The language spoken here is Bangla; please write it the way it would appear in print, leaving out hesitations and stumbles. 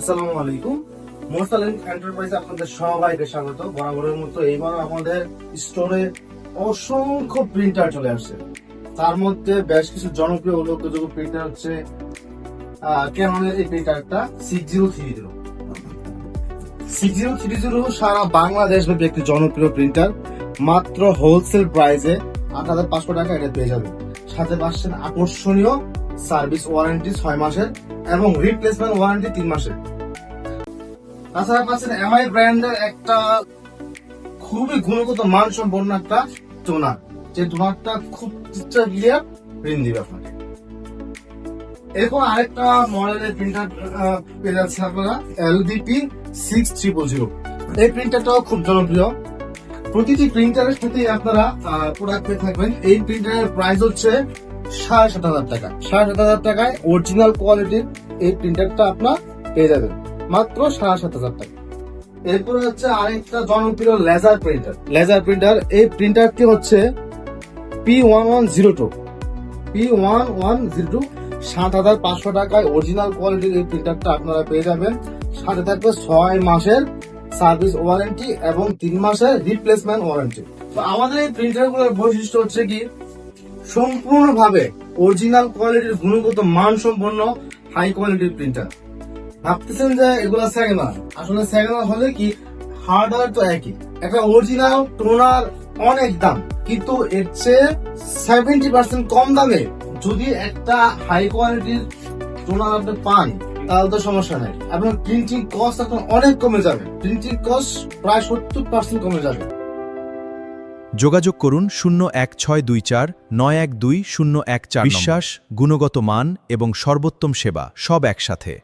আসসালামু আলাইকুম। মোরসালিন এন্টারপ্রাইজে আপনাদের সবাইকে স্বাগত। বরাবরের মতো এইবার আমাদের স্টোরে অসংখ্য প্রিন্টার চলে আসছে। তার মধ্যে বেশ কিছু জনপ্রিয় উল্লেখযোগ্য প্রিন্টার হচ্ছে ক্যাননের এই প্রিন্টারটা 6030 সারা বাংলাদেশ ব্যাপী একটি জনপ্রিয় প্রিন্টার। মাত্র হোলসেল প্রাইসে ৮৫০০ টাকা এটা পেয়ে যাবেন। সাথে পাচ্ছেন আকর্ষণীয় সার্ভিস ওয়ারেন্টি 6 মাসের এবং রিপ্লেসমেন্ট ওয়ারেন্টি 3 মাসের। তাছাড়া পাচ্ছেন এমআই ব্র্যান্ডের একটা খুবই গুণগত মানসম্পন্ন একটা টোনার, যে টোনারটা খুব ক্লিয়ার প্রিন্ট দিবে আপনাকে। এরপর আরেকটা মডেলের প্রিন্টার পেয়ে যাচ্ছে আপনারা LDP 6000। এই প্রিন্টারটাও খুব জনপ্রিয়। প্রতিটি প্রিন্টারের সাথে আপনারা প্রোডাক্ট পেয়ে থাকবেন। এই প্রিন্টারের প্রাইস হচ্ছে ৭,৫০০ টাকা। ৭,৫০০ টাকায় অরিজিনাল কোয়ালিটির এই প্রিন্টারটা আপনার পেয়ে যাবেন মাত্র ৭,৫০০ টাকা। এরপরে হচ্ছে আরেকটা জনপ্রিয় লেজার প্রিন্টার। এই প্রিন্টারটি হচ্ছে P1102। ৭,৫০০ টাকায় অরিজিনাল কোয়ালিটির এই প্রিন্টারটা আপনারা পেয়ে যাবেন। সাথে থাকবে 6 মাসের সার্ভিস ওয়ারেন্টি এবং 3 মাসের রিপ্লেসমেন্ট ওয়ারেন্টি। তো আমাদের এই প্রিন্টারগুলোর বৈশিষ্ট্য হচ্ছে কি, সম্পূর্ণভাবে অরিজিনাল কোয়ালিটির গুণগত মানসম্পন্ন হাই কোয়ালিটির প্রিন্টার। ভাবতেছেন যে এগুলা সেকেন্ড হ্যান্ড, আসলে সেকেন্ড হ্যান্ড হলে কি হার্ডওয়্যার তো একই। একটা অরিজিনাল টোনার অনেক দাম, কিন্তু এর চেয়ে 70% কম দামে যদি একটা হাই কোয়ালিটির টোনার আপনি পান তাহলে তো সমস্যা নাই। আপনার প্রিন্টিং কস্ট এখন অনেক কমে যাবে। প্রিন্টিং কস্ট প্রায় 70% কমে যাবে। যোগাযোগ করুন 01624912014। বিশ্বাস, গুণগত মান এবং সর্বোত্তম সেবা সব একসাথে।